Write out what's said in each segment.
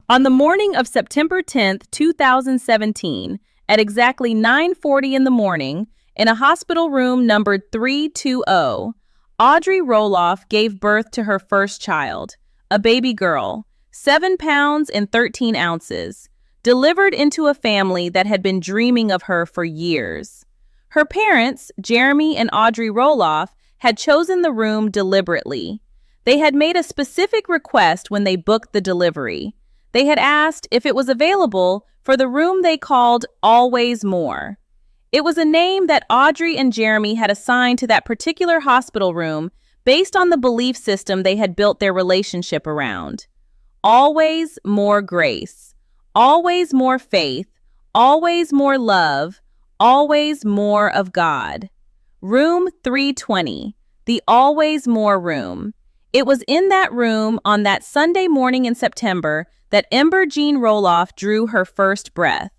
On the morning of September 10th, 2017, at exactly 9:40 in the morning, in a hospital room numbered 320, Audrey Roloff gave birth to her first child, a baby girl, 7 pounds and 13 ounces, delivered into a family that had been dreaming of her for years. Her parents, Jeremy and Audrey Roloff, had chosen the room deliberately. They had made a specific request when they booked the delivery. They had asked if it was available for the room they called Always More. It was a name that Audrey and Jeremy had assigned to that particular hospital room based on the belief system they had built their relationship around. Always more grace, always more faith, always more love, always more of God. Room 320, the Always More room. It was in that room on that Sunday morning in September that Ember Jean Roloff drew her first breath.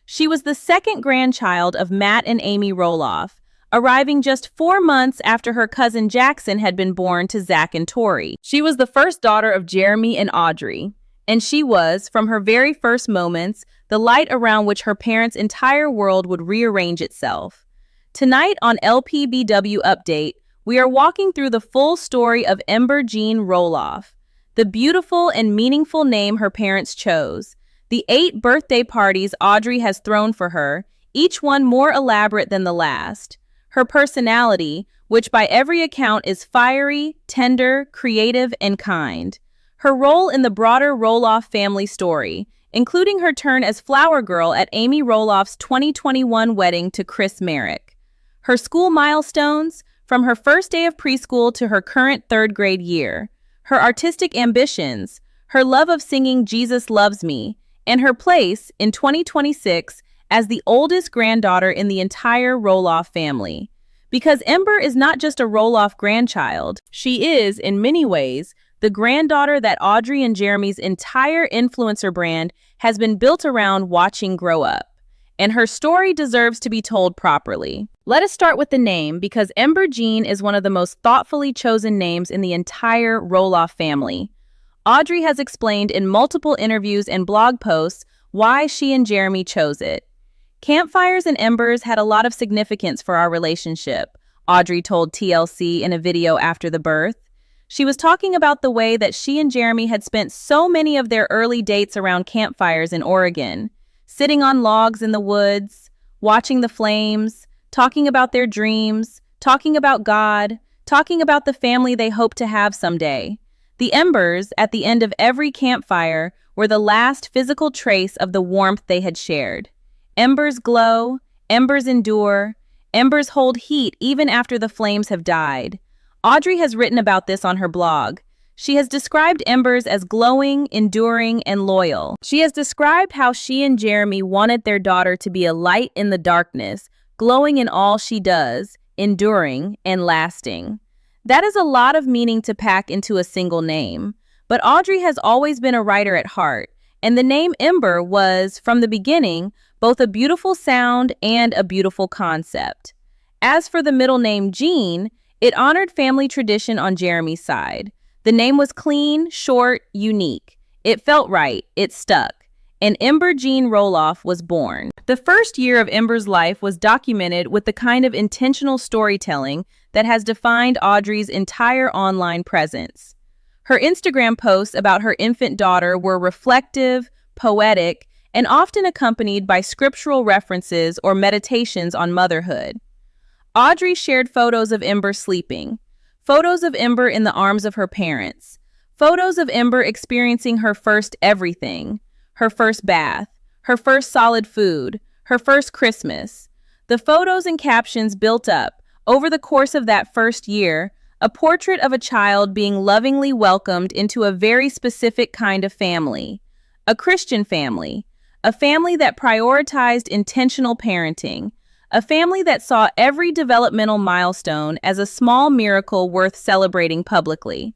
She was the second grandchild of Matt and Amy Roloff, arriving just 4 months after her cousin Jackson had been born to Zach and Tori. She was the first daughter of Jeremy and Audrey, and she was, from her very first moments, the light around which her parents' entire world would rearrange itself. Tonight on LPBW Update, we are walking through the full story of Ember Jean Roloff, the beautiful and meaningful name her parents chose, the 8 birthday parties Audrey has thrown for her, each one more elaborate than the last, her personality, which by every account is fiery, tender, creative, and kind, her role in the broader Roloff family story, including her turn as flower girl at Amy Roloff's 2021 wedding to Chris Merrick, her school milestones, from her first day of preschool to her current 3rd grade year, her artistic ambitions, her love of singing Jesus Loves Me, and her place in 2026 as the oldest granddaughter in the entire Roloff family. Because Ember is not just a Roloff grandchild, she is, in many ways, the granddaughter that Audrey and Jeremy's entire influencer brand has been built around watching grow up. And her story deserves to be told properly. Let us start with the name, because Ember Jean is one of the most thoughtfully chosen names in the entire Roloff family. Audrey has explained in multiple interviews and blog posts why she and Jeremy chose it. Campfires and embers had a lot of significance for our relationship, Audrey told TLC in a video after the birth. She was talking about the way that she and Jeremy had spent so many of their early dates around campfires in Oregon, sitting on logs in the woods, watching the flames, talking about their dreams, talking about God, talking about the family they hope to have someday. The embers at the end of every campfire were the last physical trace of the warmth they had shared. Embers glow, embers endure, embers hold heat even after the flames have died. Audrey has written about this on her blog. She has described embers as glowing, enduring, and loyal. She has described how she and Jeremy wanted their daughter to be a light in the darkness, glowing in all she does, enduring, and lasting. That is a lot of meaning to pack into a single name. But Audrey has always been a writer at heart, and the name Ember was, from the beginning, both a beautiful sound and a beautiful concept. As for the middle name Jean, it honored family tradition on Jeremy's side. The name was clean, short, unique. It felt right, it stuck, and Ember Jean Roloff was born. The first year of Ember's life was documented with the kind of intentional storytelling that has defined Audrey's entire online presence. Her Instagram posts about her infant daughter were reflective, poetic, and often accompanied by scriptural references or meditations on motherhood. Audrey shared photos of Ember sleeping, photos of Ember in the arms of her parents, photos of Ember experiencing her first everything, her first bath, her first solid food, her first Christmas. The photos and captions built up, over the course of that first year, a portrait of a child being lovingly welcomed into a very specific kind of family, a Christian family, a family that prioritized intentional parenting, a family that saw every developmental milestone as a small miracle worth celebrating publicly.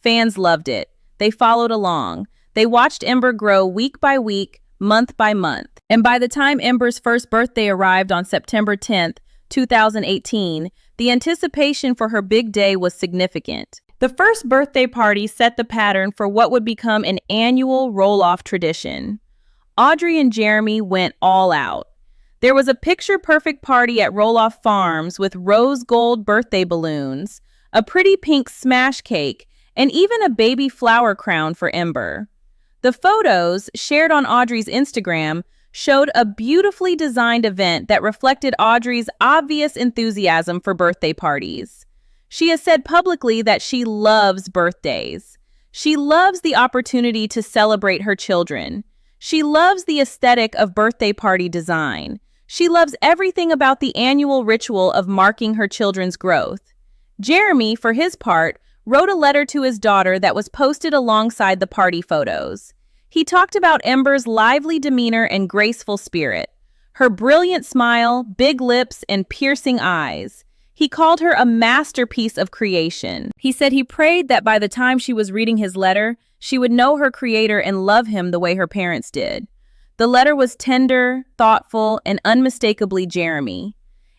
Fans loved it. They followed along. They watched Ember grow week by week, month by month. And by the time Ember's first birthday arrived on September 10th, 2018, the anticipation for her big day was significant. The first birthday party set the pattern for what would become an annual Roloff tradition. Audrey and Jeremy went all out. There was a picture-perfect party at Roloff Farms with rose gold birthday balloons, a pretty pink smash cake, and even a baby flower crown for Ember. The photos, shared on Audrey's Instagram, showed a beautifully designed event that reflected Audrey's obvious enthusiasm for birthday parties. She has said publicly that she loves birthdays. She loves the opportunity to celebrate her children. She loves the aesthetic of birthday party design. She loves everything about the annual ritual of marking her children's growth. Jeremy, for his part, wrote a letter to his daughter that was posted alongside the party photos. He talked about Ember's lively demeanor and graceful spirit, her brilliant smile, big lips, and piercing eyes. He called her a masterpiece of creation. He said he prayed that by the time she was reading his letter, she would know her creator and love him the way her parents did. The letter was tender, thoughtful, and unmistakably Jeremy.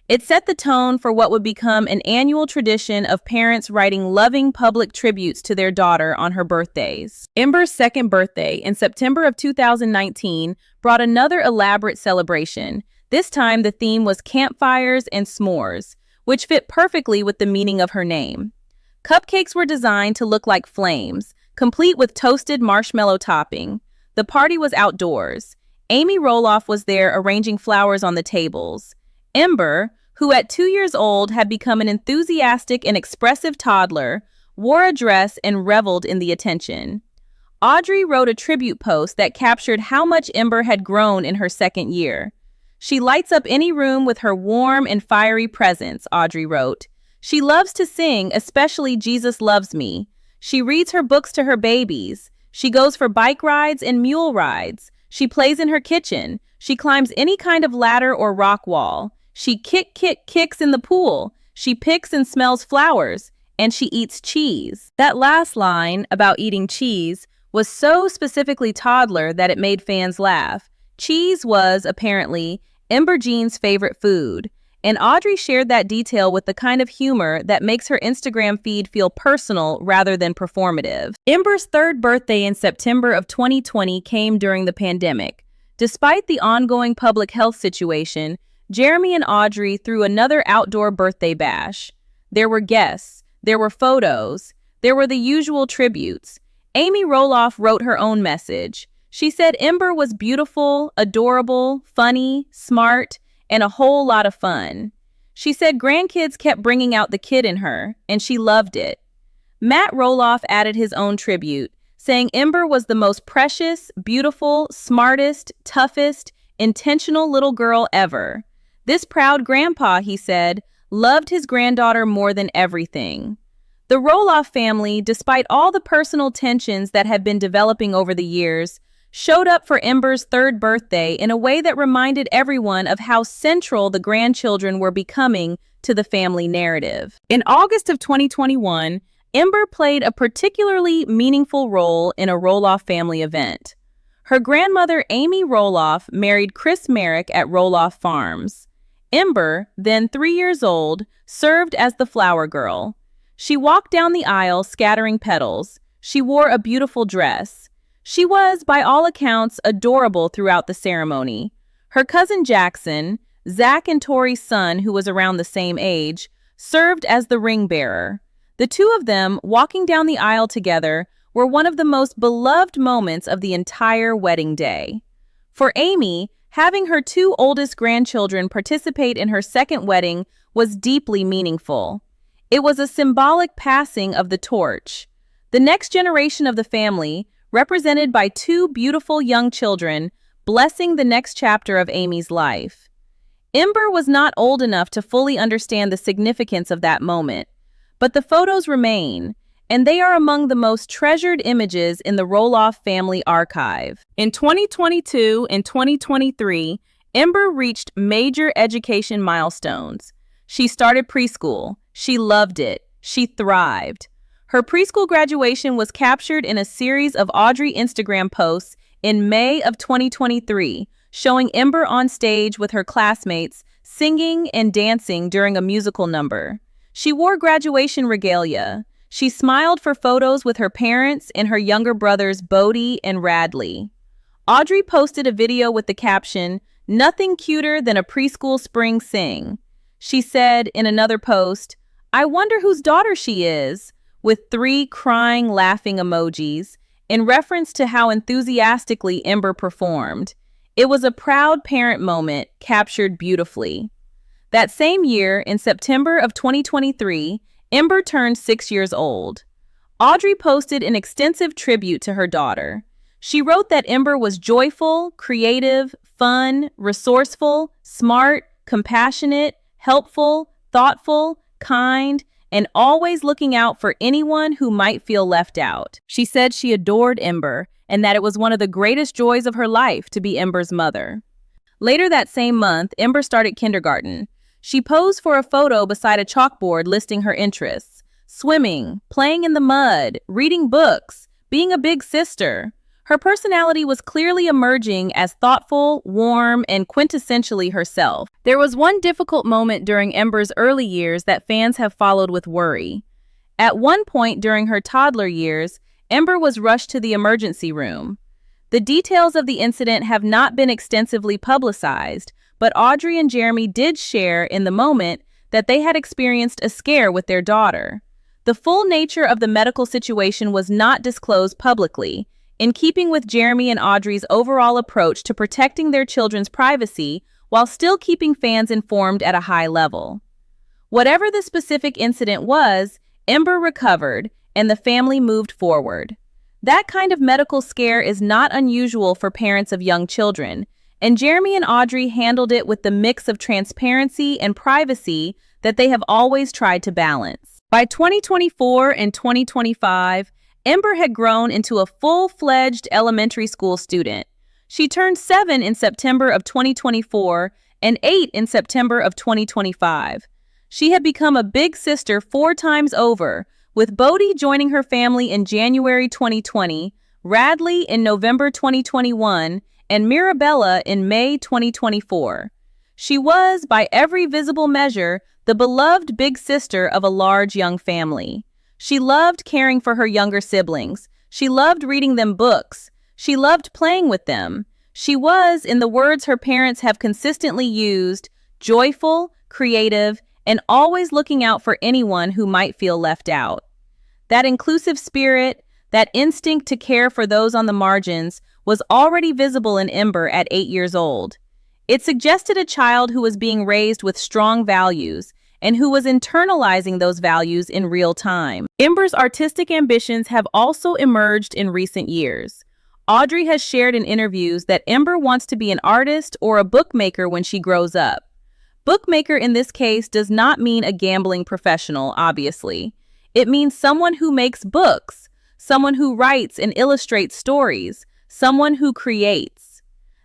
It set the tone for what would become an annual tradition of parents writing loving public tributes to their daughter on her birthdays. Ember's second birthday in September of 2019 brought another elaborate celebration. This time the theme was campfires and s'mores, which fit perfectly with the meaning of her name. Cupcakes were designed to look like flames, complete with toasted marshmallow topping. The party was outdoors. Amy Roloff was there arranging flowers on the tables. Ember, who at 2 years old had become an enthusiastic and expressive toddler, wore a dress and reveled in the attention. Audrey wrote a tribute post that captured how much Ember had grown in her second year. "She lights up any room with her warm and fiery presence," Audrey wrote. "She loves to sing, especially Jesus Loves Me. She reads her books to her babies. She goes for bike rides and mule rides. She plays in her kitchen. She climbs any kind of ladder or rock wall. She kicks in the pool. She picks and smells flowers. And she eats cheese." That last line about eating cheese was so specifically toddler that it made fans laugh. Cheese was, apparently, Ember Jean's favorite food, and Audrey shared that detail with the kind of humor that makes her Instagram feed feel personal rather than performative. Ember's third birthday in September of 2020 came during the pandemic. Despite the ongoing public health situation, Jeremy and Audrey threw another outdoor birthday bash. There were guests, there were photos, there were the usual tributes. Amy Roloff wrote her own message. She said Ember was beautiful, adorable, funny, smart, and a whole lot of fun. She said grandkids kept bringing out the kid in her, and she loved it. Matt Roloff added his own tribute, saying Ember was the most precious, beautiful, smartest, toughest, intentional little girl ever. This proud grandpa, he said, loved his granddaughter more than everything. The Roloff family, despite all the personal tensions that had been developing over the years, showed up for Ember's third birthday in a way that reminded everyone of how central the grandchildren were becoming to the family narrative. In August of 2021, Ember played a particularly meaningful role in a Roloff family event. Her grandmother, Amy Roloff, married Chris Merrick at Roloff Farms. Ember, then 3 years old, served as the flower girl. She walked down the aisle scattering petals. She wore a beautiful dress. She was, by all accounts, adorable throughout the ceremony. Her cousin Jackson, Zach and Tori's son, who was around the same age, served as the ring bearer. The two of them, walking down the aisle together, were one of the most beloved moments of the entire wedding day. For Amy, having her two oldest grandchildren participate in her second wedding was deeply meaningful. It was a symbolic passing of the torch. The next generation of the family, represented by two beautiful young children, blessing the next chapter of Amy's life. Ember was not old enough to fully understand the significance of that moment, but the photos remain, and they are among the most treasured images in the Roloff family archive. In 2022 and 2023, Ember reached major education milestones. She started preschool. She loved it. She thrived. Her preschool graduation was captured in a series of Audrey Instagram posts in May of 2023, showing Ember on stage with her classmates, singing and dancing during a musical number. She wore graduation regalia. She smiled for photos with her parents and her younger brothers Bodie and Radley. Audrey posted a video with the caption, "Nothing cuter than a preschool spring sing." She said in another post, "I wonder whose daughter she is," with 3 crying, laughing emojis, in reference to how enthusiastically Ember performed. It was a proud parent moment captured beautifully. That same year, in September of 2023, Ember turned 6 years old. Audrey posted an extensive tribute to her daughter. She wrote that Ember was joyful, creative, fun, resourceful, smart, compassionate, helpful, thoughtful, kind, and always looking out for anyone who might feel left out. She said she adored Ember and that it was one of the greatest joys of her life to be Ember's mother. Later that same month, Ember started kindergarten. She posed for a photo beside a chalkboard listing her interests: swimming, playing in the mud, reading books, being a big sister. Her personality was clearly emerging as thoughtful, warm, and quintessentially herself. There was one difficult moment during Ember's early years that fans have followed with worry. At one point during her toddler years, Ember was rushed to the emergency room. The details of the incident have not been extensively publicized, but Audrey and Jeremy did share in the moment that they had experienced a scare with their daughter. The full nature of the medical situation was not disclosed publicly, in keeping with Jeremy and Audrey's overall approach to protecting their children's privacy while still keeping fans informed at a high level. Whatever the specific incident was, Ember recovered and the family moved forward. That kind of medical scare is not unusual for parents of young children, and Jeremy and Audrey handled it with the mix of transparency and privacy that they have always tried to balance. By 2024 and 2025, Ember had grown into a full-fledged elementary school student. She turned 7 in September of 2024 and 8 in September of 2025. She had become a big sister 4 times over, with Bodie joining her family in January 2020, Radley in November 2021, and Mirabella in May 2024. She was, by every visible measure, the beloved big sister of a large young family. She loved caring for her younger siblings. She loved reading them books. She loved playing with them. She was, in the words her parents have consistently used, joyful, creative, and always looking out for anyone who might feel left out. That inclusive spirit, that instinct to care for those on the margins, was already visible in Ember at 8 years old. It suggested a child who was being raised with strong values and who was internalizing those values in real time. Ember's artistic ambitions have also emerged in recent years. Audrey has shared in interviews that Ember wants to be an artist or a bookmaker when she grows up. Bookmaker in this case does not mean a gambling professional, obviously. It means someone who makes books, someone who writes and illustrates stories, someone who creates.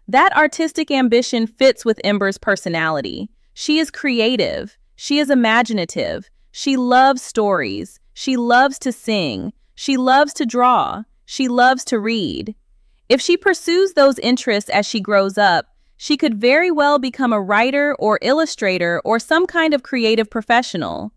That artistic ambition fits with Ember's personality. She is creative. She is imaginative. She loves stories. She loves to sing. She loves to draw. She loves to read. If she pursues those interests as she grows up, she could very well become a writer or illustrator or some kind of creative professional.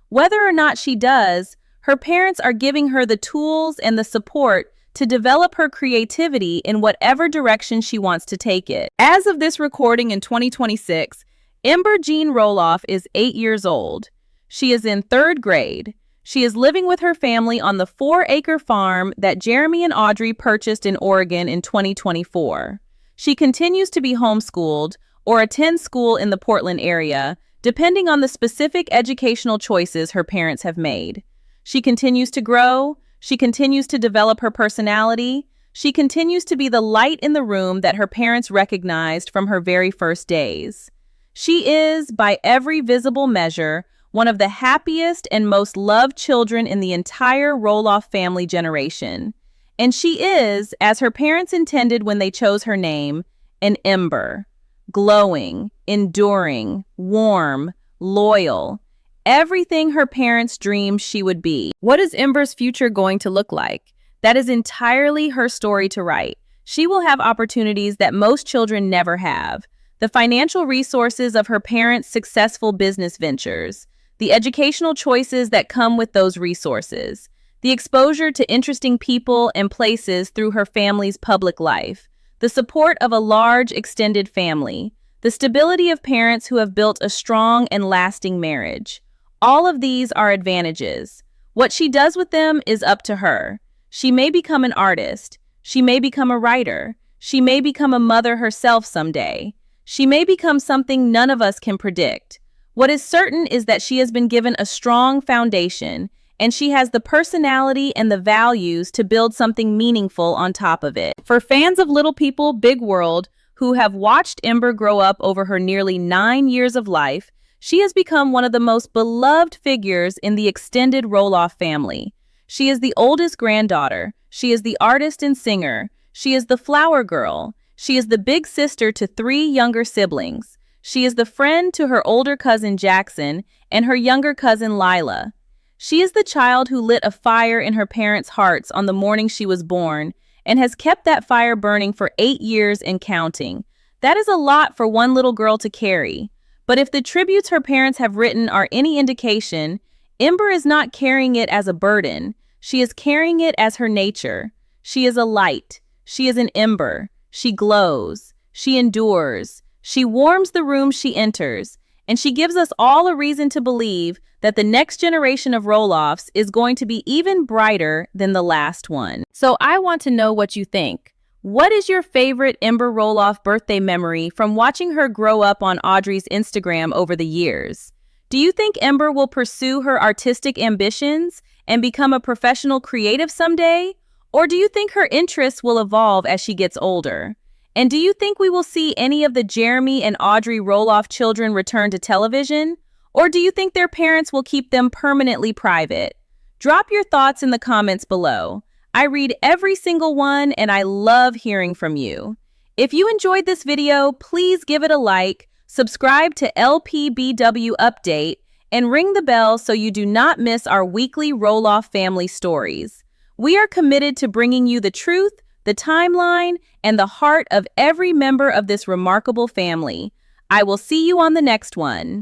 Whether or not she does, her parents are giving her the tools and the support to develop her creativity in whatever direction she wants to take it. As of this recording in 2026, Ember Jean Roloff is 8 years old. She is in 3rd grade. She is living with her family on the 4-acre farm that Jeremy and Audrey purchased in Oregon in 2024. She continues to be homeschooled or attend school in the Portland area, depending on the specific educational choices her parents have made. She continues to grow. She continues to develop her personality. She continues to be the light in the room that her parents recognized from her very first days. She is, by every visible measure, one of the happiest and most loved children in the entire Roloff family generation. And she is, as her parents intended when they chose her name, an ember. Glowing, enduring, warm, loyal. Everything her parents dreamed she would be. What is Ember's future going to look like? That is entirely her story to write. She will have opportunities that most children never have. The financial resources of her parents' successful business ventures, the educational choices that come with those resources, the exposure to interesting people and places through her family's public life, the support of a large extended family, the stability of parents who have built a strong and lasting marriage. All of these are advantages. What she does with them is up to her. She may become an artist. She may become a writer. She may become a mother herself someday. She may become something none of us can predict. What is certain is that she has been given a strong foundation, and she has the personality and the values to build something meaningful on top of it. For fans of Little People, Big World, who have watched Ember grow up over her nearly 9 years of life, she has become one of the most beloved figures in the extended Roloff family. She is the oldest granddaughter. She is the artist and singer. She is the flower girl. She is the big sister to 3 younger siblings. She is the friend to her older cousin Jackson and her younger cousin Lila. She is the child who lit a fire in her parents' hearts on the morning she was born and has kept that fire burning for 8 years and counting. That is a lot for one little girl to carry. But if the tributes her parents have written are any indication, Ember is not carrying it as a burden. She is carrying it as her nature. She is a light. She is an ember. She glows. She endures. She warms the room she enters. And she gives us all a reason to believe that the next generation of Roloffs is going to be even brighter than the last one. So I want to know what you think. What is your favorite Ember Roloff birthday memory from watching her grow up on Audrey's Instagram over the years? Do you think Ember will pursue her artistic ambitions and become a professional creative someday? Or do you think her interests will evolve as she gets older? And do you think we will see any of the Jeremy and Audrey Roloff children return to television? Or do you think their parents will keep them permanently private? Drop your thoughts in the comments below. I read every single one and I love hearing from you. If you enjoyed this video, please give it a like, subscribe to LPBW Update, and ring the bell so you do not miss our weekly Roloff family stories. We are committed to bringing you the truth, the timeline, and the heart of every member of this remarkable family. I will see you on the next one.